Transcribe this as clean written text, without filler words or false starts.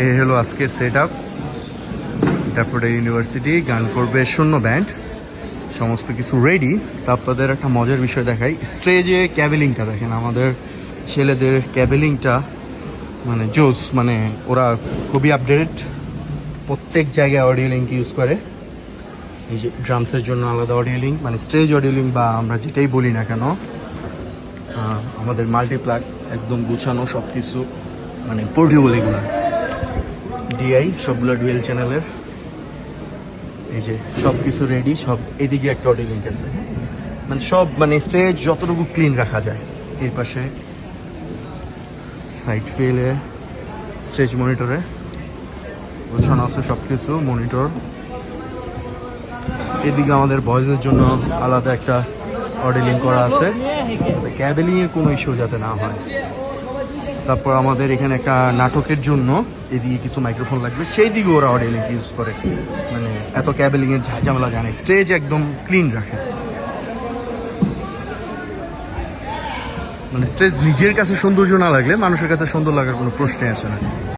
এই হলো আজকের সেট আপ। ড্যাফোডিল ইউনিভার্সিটি, গান করবে শূন্য ব্যান্ড, সমস্ত কিছু রেডি। তা আপনাদের একটা মজার বিষয় দেখাই, স্টেজে ক্যাবেলিংটা দেখেন, আমাদের ছেলেদের ক্যাবেলিংটা মানে জোস, মানে ওরা খুবই আপডেটেড, প্রত্যেক জায়গায় অডিও লিঙ্ক ইউজ করে। এই যে ড্রামসের জন্য আলাদা অডিও লিঙ্ক, মানে স্টেজ অডিও লিঙ্ক বা আমরা যেটাই বলি না কেন, আমাদের মাল্টিপ্লাগ একদম গুছানো সব কিছু, মানে পোর্টেবল এগুলো ডিআই সবগুলো ডুয়েল চ্যানেলের। এই যে সব কিছু রেডি, সব এদিকে একটা অডিও লিঙ্ক আছে, মানে সব মানে স্টেজ যতটুকু ক্লিন রাখা যায়। এর পাশে সাইড ফিলে স্টেজ মনিটরে গোছানো আছে সব কিছু মনিটর। এদিকে আমাদের ভয়েসের জন্য আলাদা একটা অডিও লিঙ্ক করা আছে, যাতে ক্যাবেলিংয়ের কোনো ইস্যু যাতে না হয়। তারপর আমাদের এখানে একটা নাটকের জন্য এদিকে কিছু মাইক্রোফোন লাগবে, সেই দিকে ওরা অডিও লিঙ্ক ইউজ করে, মানে এত ক্যাবেলিংয়ের ঝামেলা জানে, স্টেজ একদম ক্লিন রাখে। মানে স্টেজ নিজের কাছে সৌন্দর্য না লাগলে মানুষের কাছে সুন্দর লাগার কোনো প্রশ্নই আসে না।